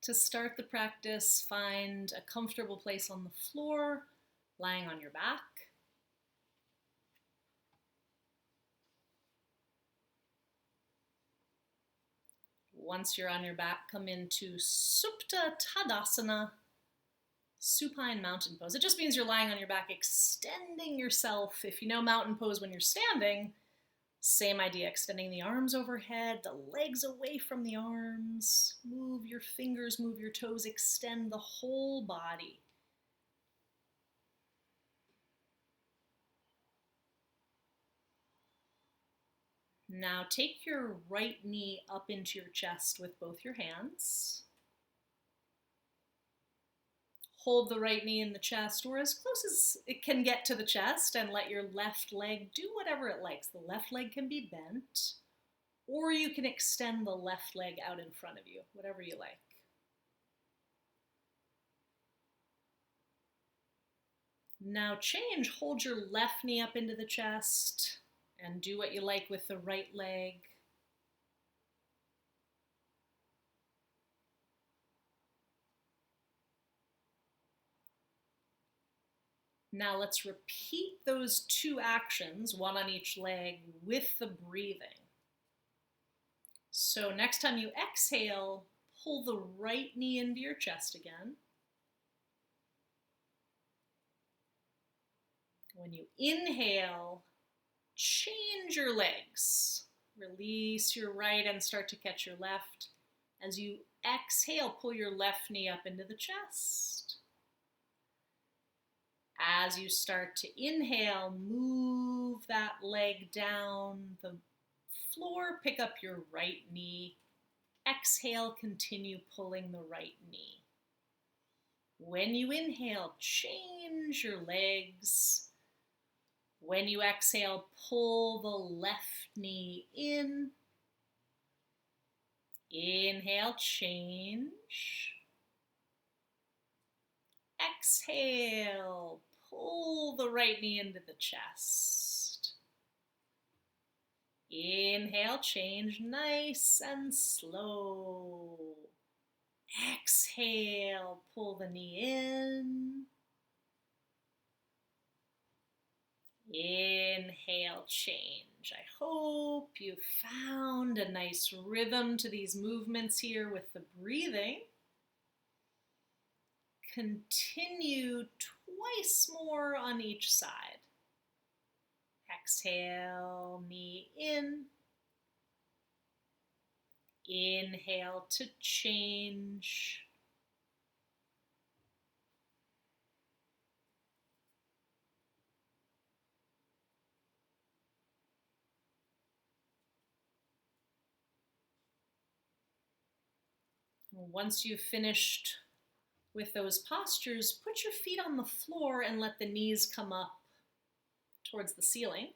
To start the practice, find a comfortable place on the floor, lying on your back. Once you're on your back, come into Supta Tadasana, supine mountain pose. It just means you're lying on your back, extending yourself. If you know mountain pose when you're standing, same idea, extending the arms overhead, the legs away from the arms. Move your fingers, move your toes, extend the whole body. Now take your right knee up into your chest with both your hands. Hold the right knee in the chest or as close as it can get to the chest, and let your left leg do whatever it likes. The left leg can be bent, or you can extend the left leg out in front of you, whatever you like. Now change, hold your left knee up into the chest and do what you like with the right leg. Now let's repeat those two actions, one on each leg, with the breathing. So next time you exhale, pull the right knee into your chest again. When you inhale, change your legs. Release your right and start to catch your left. As you exhale, pull your left knee up into the chest. As you start to inhale, move that leg down the floor, pick up your right knee. Exhale, continue pulling the right knee. When you inhale, change your legs. When you exhale, pull the left knee in. Inhale, change. Exhale, pull the right knee into the chest. Inhale, change, nice and slow. Exhale, pull the knee in. Inhale, change. I hope you found a nice rhythm to these movements here with the breathing. Continue twice more on each side. Exhale, knee in. Inhale to change. Once you've finished with those postures, put your feet on the floor and let the knees come up towards the ceiling.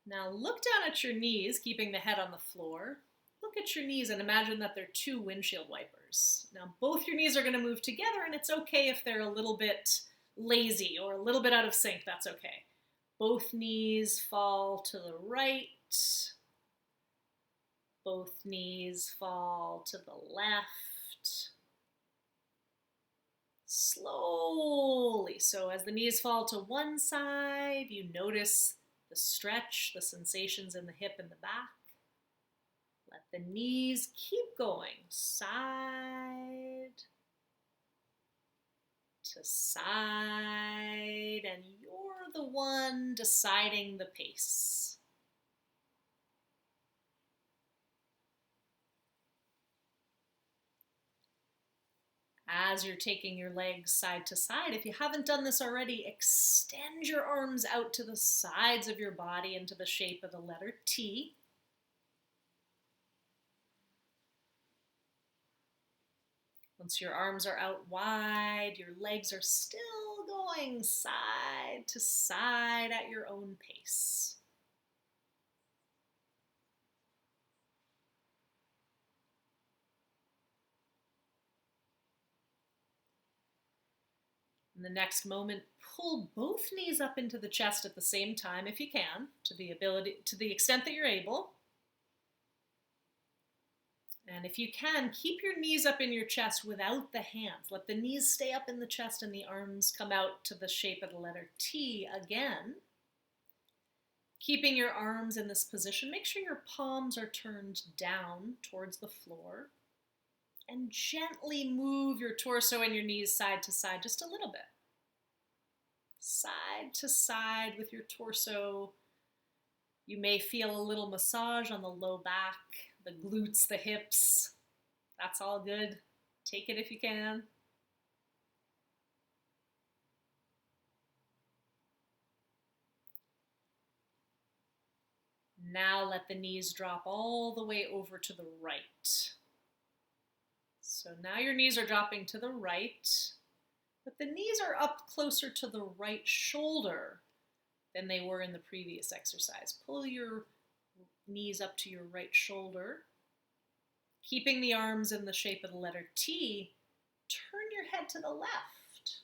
Now look down at your knees, keeping the head on the floor. Look at your knees and imagine that they're two windshield wipers. Now both your knees are going to move together, and it's okay if they're a little bit lazy or a little bit out of sync, that's okay. Both knees fall to the right. Both knees fall to the left. Slowly. So as the knees fall to one side, you notice the stretch, the sensations in the hip and the back. Let the knees keep going, side to side, and you're the one deciding the pace. As you're taking your legs side to side, if you haven't done this already, extend your arms out to the sides of your body into the shape of the letter T. Once your arms are out wide, your legs are still going side to side at your own pace. In the next moment, pull both knees up into the chest at the same time if you can, to the extent that you're able. And if you can, keep your knees up in your chest without the hands. Let the knees stay up in the chest and the arms come out to the shape of the letter T again. Keeping your arms in this position, make sure your palms are turned down towards the floor. And gently move your torso and your knees side to side just a little bit. Side to side with your torso. You may feel a little massage on the low back, the glutes, the hips. That's all good. Take it if you can. Now let the knees drop all the way over to the right. So now your knees are dropping to the right, but the knees are up closer to the right shoulder than they were in the previous exercise. Pull your knees up to your right shoulder. Keeping the arms in the shape of the letter T, turn your head to the left.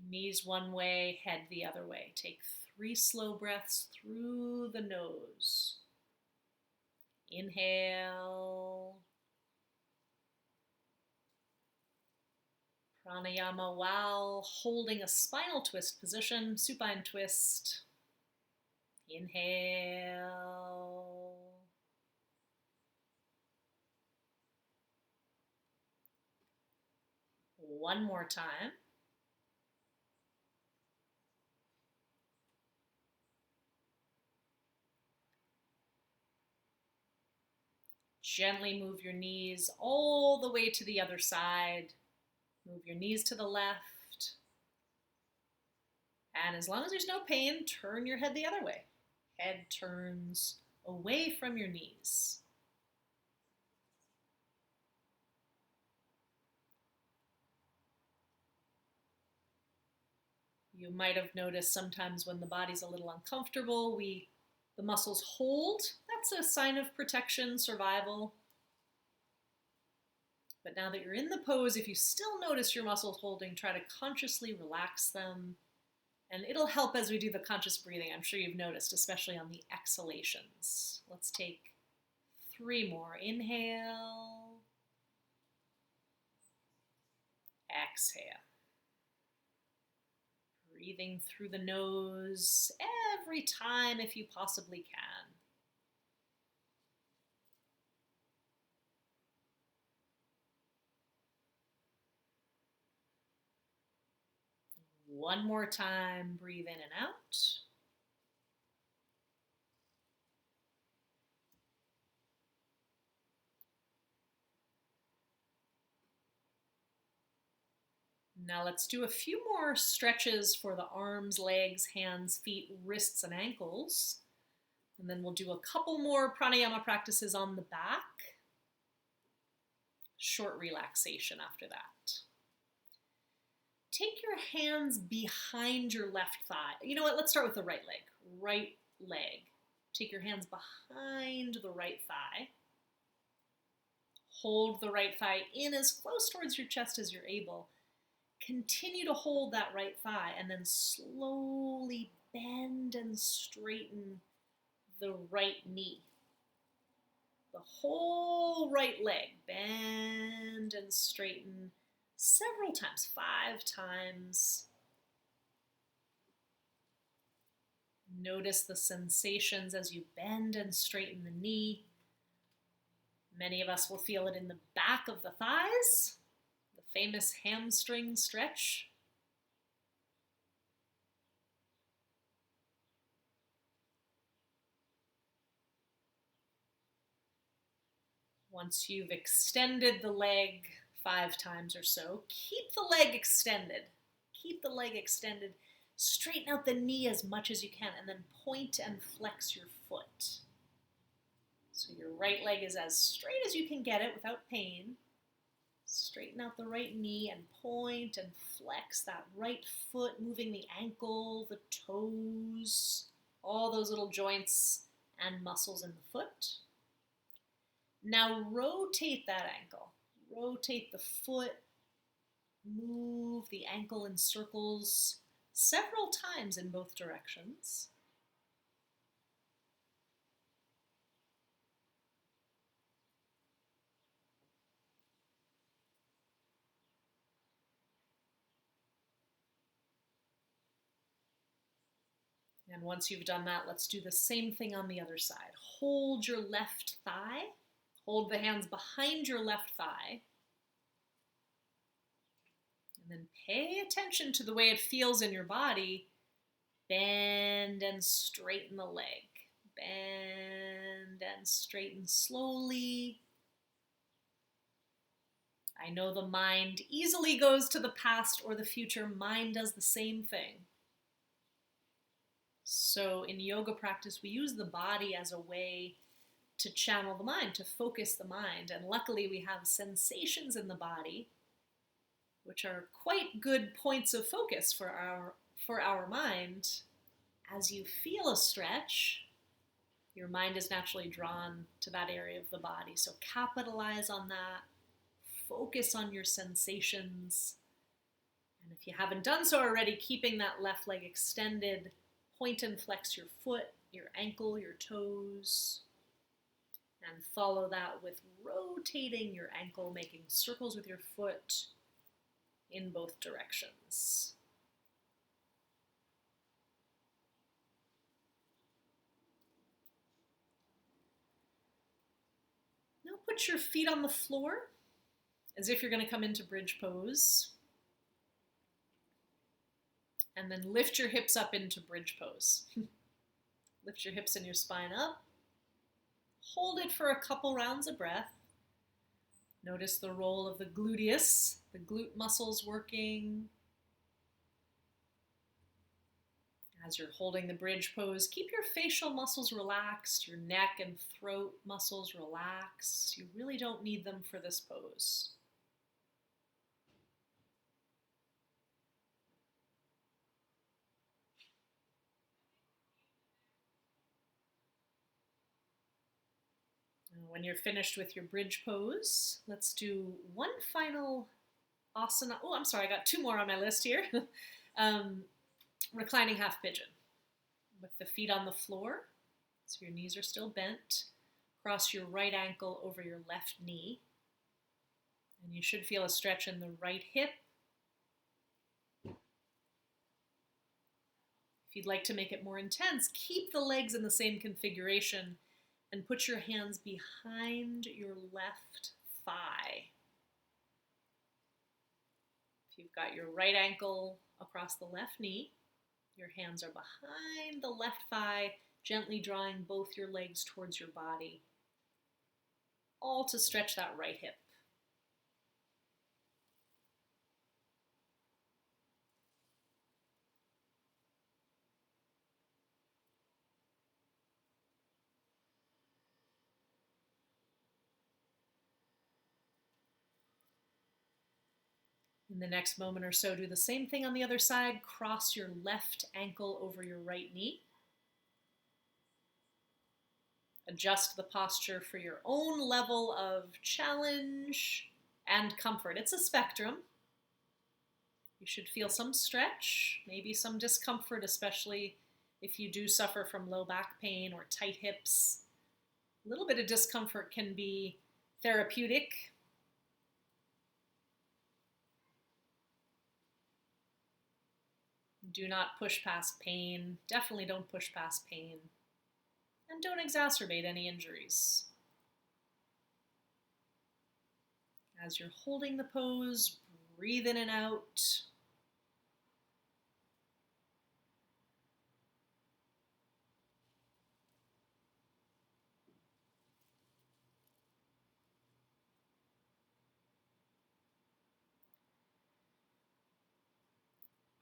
Knees one way, head the other way. Take 3 slow breaths through the nose. Inhale. Pranayama while holding a spinal twist position, supine twist. Inhale. One more time. Gently move your knees all the way to the other side. Move your knees to the left. And as long as there's no pain, turn your head the other way. Head turns away from your knees. You might have noticed sometimes when the body's a little uncomfortable, the muscles hold. That's a sign of protection, survival. But now that you're in the pose, if you still notice your muscles holding, try to consciously relax them. And it'll help as we do the conscious breathing. I'm sure you've noticed, especially on the exhalations. Let's take 3 more. Inhale. Exhale. Breathing through the nose every time if you possibly can. One more time, breathe in and out. Now let's do a few more stretches for the arms, legs, hands, feet, wrists, and ankles. And then we'll do a couple more pranayama practices on the back. Short relaxation after that. Take your hands behind your left thigh. You know what? Let's start with the right leg. Right leg. Take your hands behind the right thigh. Hold the right thigh in as close towards your chest as you're able. Continue to hold that right thigh and then slowly bend and straighten the right knee. The whole right leg. Bend and straighten several times, 5 times. Notice the sensations as you bend and straighten the knee. Many of us will feel it in the back of the thighs, the famous hamstring stretch. Once you've extended the leg 5 times or so, keep the leg extended. Keep the leg extended. Straighten out the knee as much as you can and then point and flex your foot. So your right leg is as straight as you can get it without pain. Straighten out the right knee and point and flex that right foot, moving the ankle, the toes, all those little joints and muscles in the foot. Now rotate that ankle. Rotate the foot. Move the ankle in circles several times in both directions. And once you've done that, let's do the same thing on the other side. Hold your left thigh. Hold the hands behind your left thigh. And then pay attention to the way it feels in your body. Bend and straighten the leg. Bend and straighten slowly. I know the mind easily goes to the past or the future. Mind does the same thing. So in yoga practice, we use the body as a way to channel the mind, to focus the mind. And luckily we have sensations in the body, which are quite good points of focus for our mind. As you feel a stretch, your mind is naturally drawn to that area of the body. So capitalize on that. Focus on your sensations. And if you haven't done so already, keeping that left leg extended, point and flex your foot, your ankle, your toes. And follow that with rotating your ankle, making circles with your foot in both directions. Now put your feet on the floor as if you're going to come into bridge pose. And then lift your hips up into bridge pose. Lift your hips and your spine up. Hold it for a couple rounds of breath. Notice the role of the gluteus, the glute muscles working. As you're holding the bridge pose, keep your facial muscles relaxed, your neck and throat muscles relaxed. You really don't need them for this pose. When you're finished with your bridge pose, let's do one final asana. Oh, I'm sorry, I got two more on my list here. Reclining half pigeon with the feet on the floor, so your knees are still bent. Cross your right ankle over your left knee, and you should feel a stretch in the right hip. If you'd like to make it more intense, keep the legs in the same configuration and put your hands behind your left thigh. If you've got your right ankle across the left knee, your hands are behind the left thigh, gently drawing both your legs towards your body, all to stretch that right hip. In the next moment or so, do the same thing on the other side. Cross your left ankle over your right knee. Adjust the posture for your own level of challenge and comfort. It's a spectrum. You should feel some stretch, maybe some discomfort, especially if you do suffer from low back pain or tight hips. A little bit of discomfort can be therapeutic. Do not push past pain. Definitely don't push past pain. And don't exacerbate any injuries. As you're holding the pose, breathe in and out.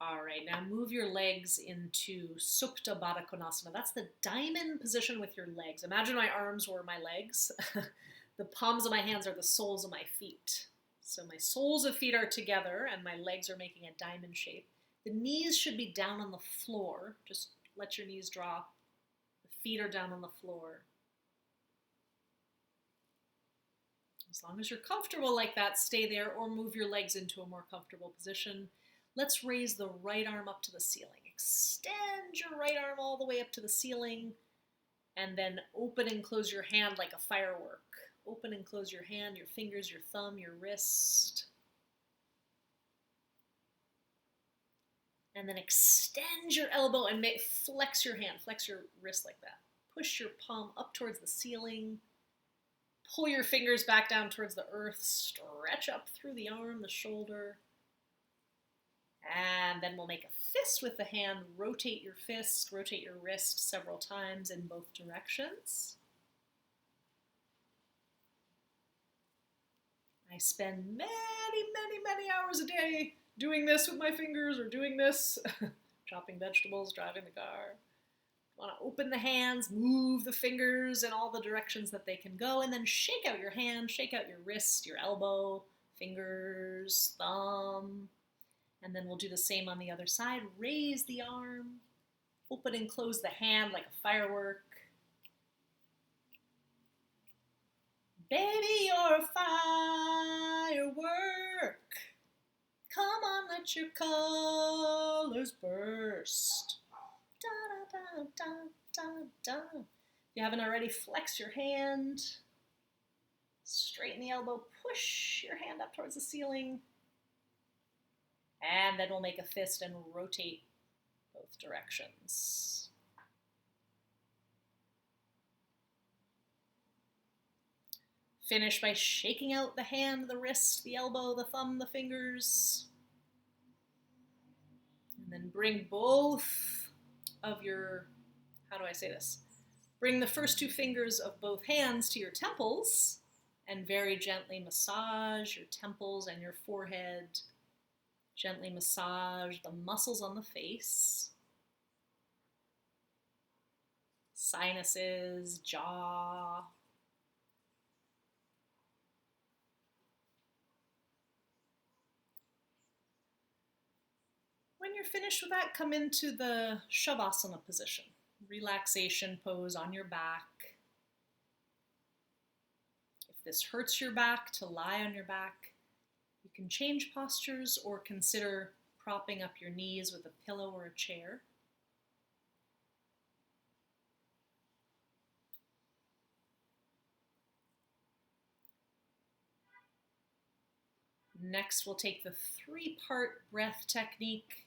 All right, now move your legs into Supta Baddha Konasana. That's the diamond position with your legs. Imagine my arms were my legs. The palms of my hands are the soles of my feet. So my soles of feet are together and my legs are making a diamond shape. The knees should be down on the floor. Just let your knees drop. The feet are down on the floor. As long as you're comfortable like that, stay there or move your legs into a more comfortable position. Let's raise the right arm up to the ceiling. Extend your right arm all the way up to the ceiling, and then open and close your hand like a firework. Open and close your hand, your fingers, your thumb, your wrist. And then extend your elbow and flex your hand, flex your wrist like that. Push your palm up towards the ceiling. Pull your fingers back down towards the earth. Stretch up through the arm, the shoulder. And then we'll make a fist with the hand. Rotate your fist, rotate your wrist several times in both directions. I spend many hours a day doing this with my fingers or doing this, chopping vegetables, driving the car. Want to open the hands, move the fingers in all the directions that they can go, and then shake out your hand, shake out your wrist, your elbow, fingers, thumb. And then we'll do the same on the other side. Raise the arm, open and close the hand like a firework. Baby, you're a firework. Come on, let your colors burst. Da, da, da, da, da. If you haven't already, flex your hand. Straighten the elbow. Push your hand up towards the ceiling. And then we'll make a fist and rotate both directions. Finish by shaking out the hand, the wrist, the elbow, the thumb, the fingers. And then bring both of your, Bring the first two fingers of both hands to your temples and very gently massage your temples and your forehead. Gently massage the muscles on the face, sinuses, jaw. When you're finished with that, come into the shavasana position, relaxation pose on your back. If this hurts your back, to lie on your back. You can change postures or consider propping up your knees with a pillow or a chair. Next, we'll take the 3-part breath technique.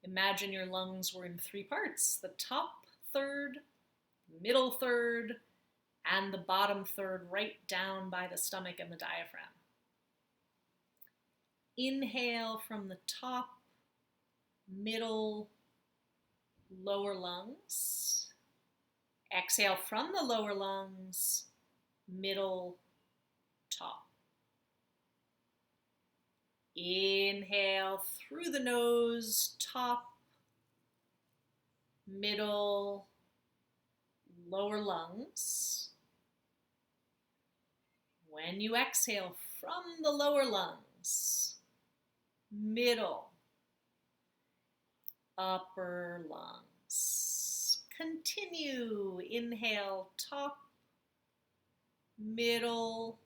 Imagine your lungs were in 3 parts, the top third, middle third, and the bottom third right down by the stomach and the diaphragm. Inhale from the top, middle, lower lungs. Exhale from the lower lungs, middle, top. Inhale through the nose, top, middle, lower lungs. When you exhale from the lower lungs, middle, upper lungs. Continue. Inhale, top, middle,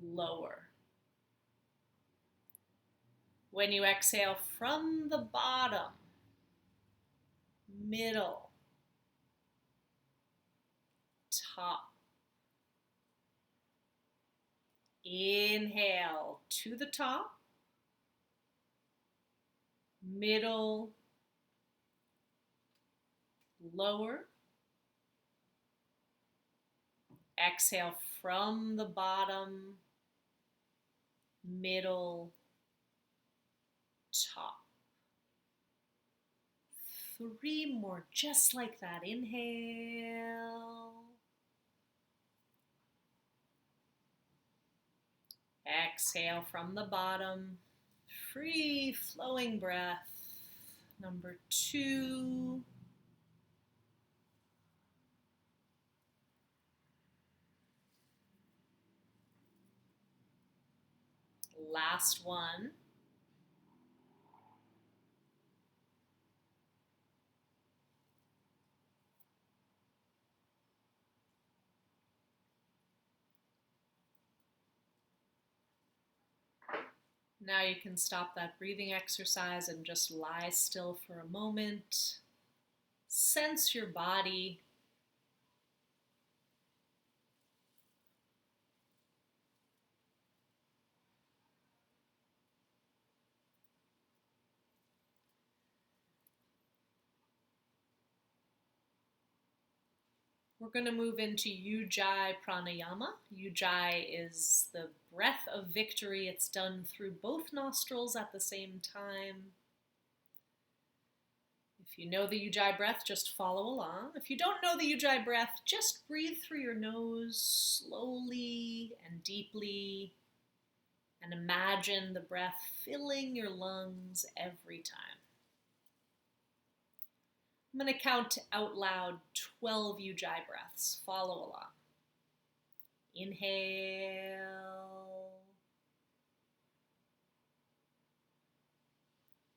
lower. When you exhale from the bottom, middle, top. Inhale to the top, middle, lower. Exhale from the bottom, middle, top. 3 more just like that. Inhale. Exhale from the bottom. Free flowing breath. Number 2. Last one. Now you can stop that breathing exercise and just lie still for a moment. Sense your body. We're going to move into Ujjayi pranayama. Ujjayi is the breath of victory. It's done through both nostrils at the same time. If you know the Ujjayi breath, just follow along. If you don't know the Ujjayi breath, just breathe through your nose slowly and deeply, and imagine the breath filling your lungs every time. I'm going to count out loud 12 Ujjayi breaths. Follow along. Inhale.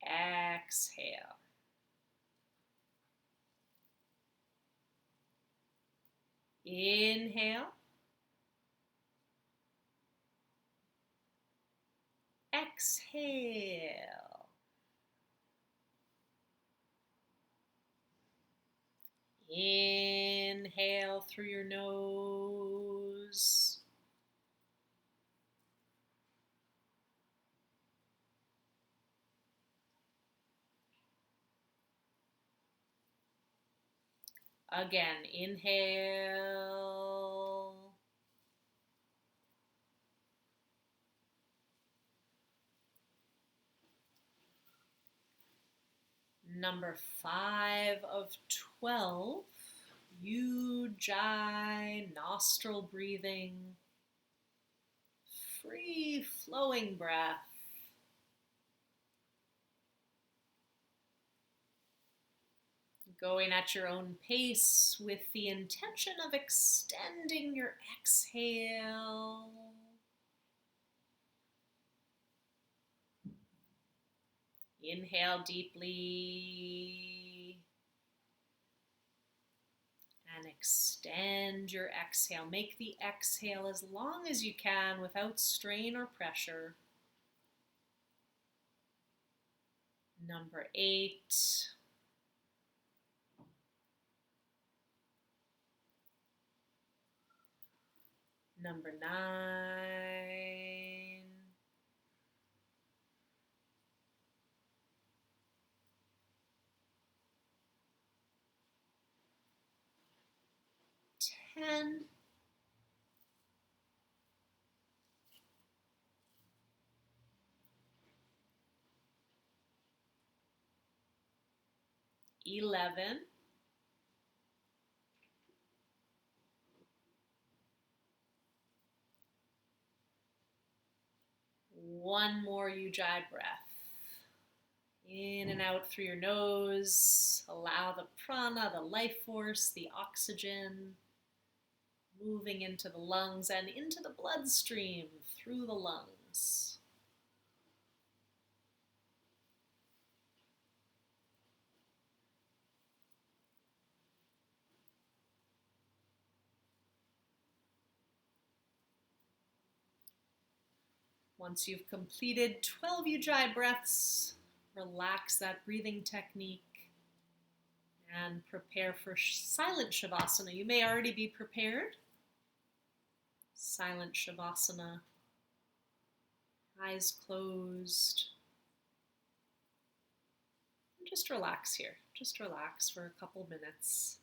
Exhale. Inhale. Exhale. Inhale through your nose. Again, inhale. Number 5 of 12, Ujjayi nostril breathing, free flowing breath. Going at your own pace with the intention of extending your exhale. Inhale deeply and extend your exhale. Make the exhale as long as you can without strain or pressure. Number 8. Number 9. And 11. One more Ujjayi breath. In and out through your nose. Allow the prana, the life force, the oxygen moving into the lungs and into the bloodstream through the lungs. Once you've completed 12 Ujjayi breaths, relax that breathing technique and prepare for silent shavasana. You may already be prepared. Silent shavasana, eyes closed. And just relax here. Just relax for a couple minutes.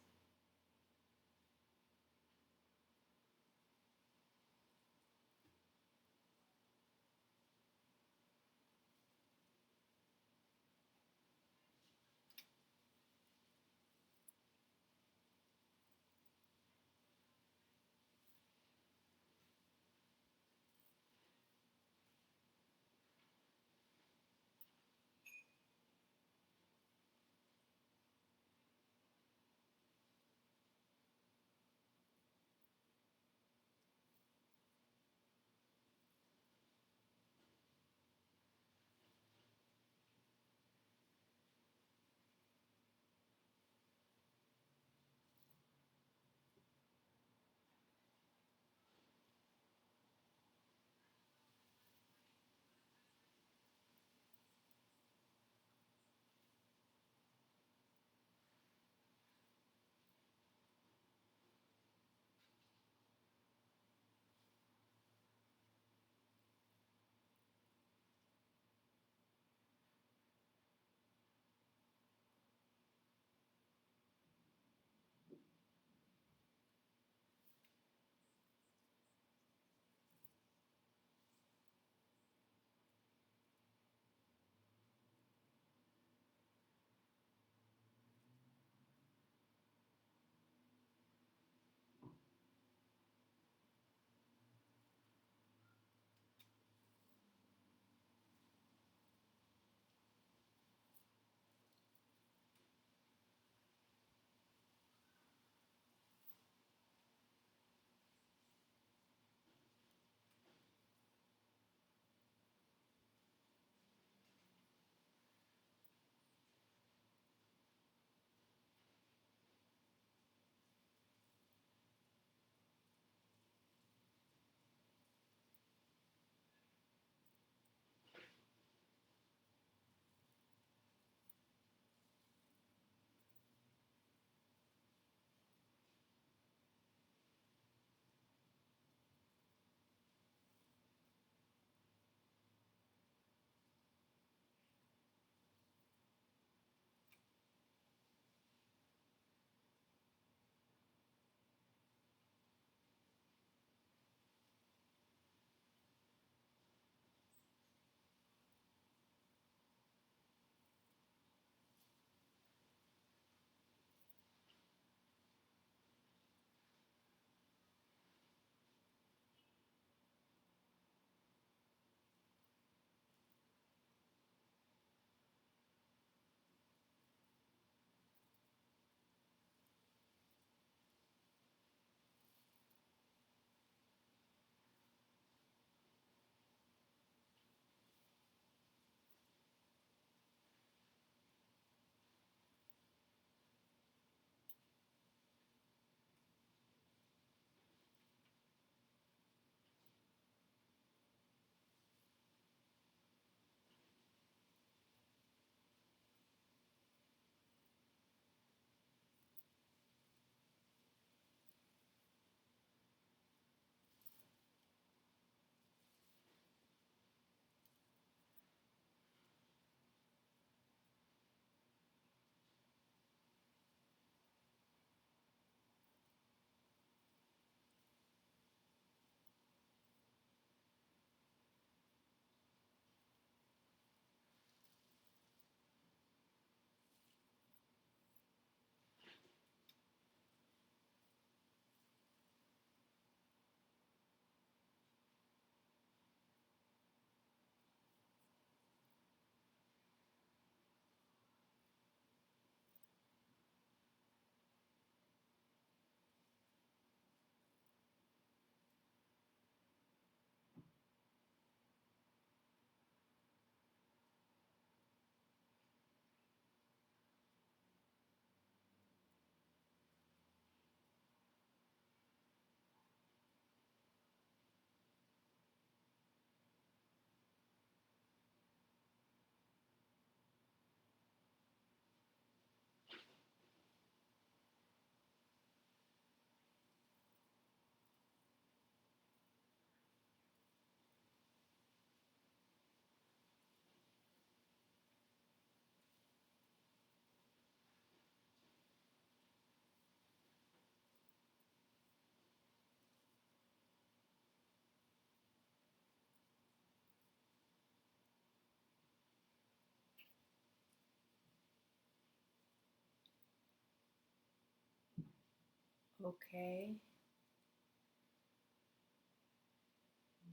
okay.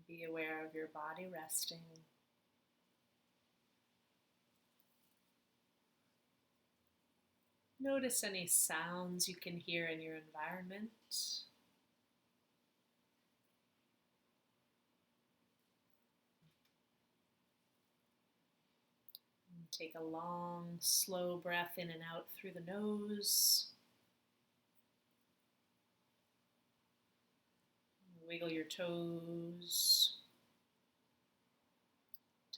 Be aware of your body resting. Notice any sounds you can hear in your environment. And take a long, slow breath in and out through the nose. Wiggle your toes.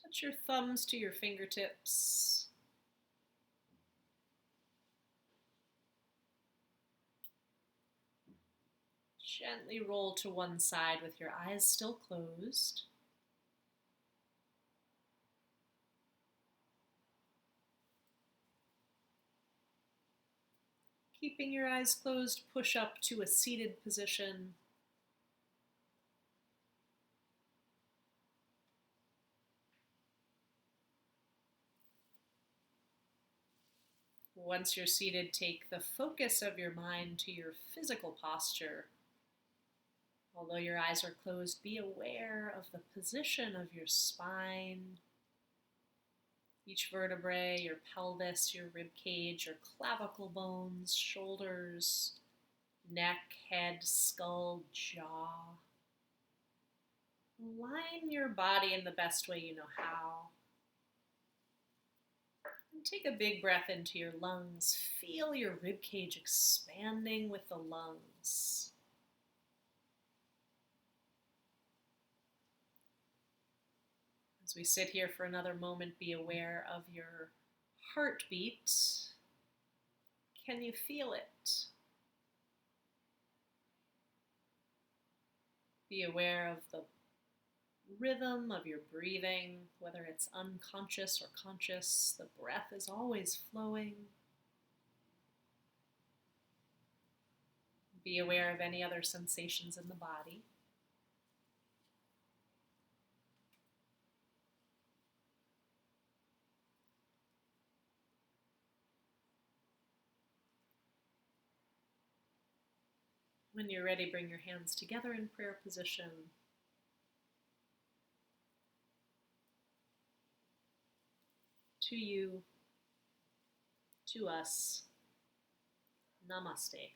Touch your thumbs to your fingertips. Gently roll to one side with your eyes still closed. Keeping your eyes closed, push up to a seated position. Once you're seated, take the focus of your mind to your physical posture. Although your eyes are closed, be aware of the position of your spine, each vertebrae, your pelvis, your rib cage, your clavicle bones, shoulders, neck, head, skull, jaw. Align your body in the best way you know how. And take a big breath into your lungs. Feel your rib cage expanding with the lungs. As we sit here for another moment, be aware of your heartbeat. Can you feel it? Be aware of the rhythm of your breathing, whether it's unconscious or conscious. The breath is always flowing. Be aware of any other sensations in the body. When you're ready, bring your hands together in prayer position. To you, to us, namaste.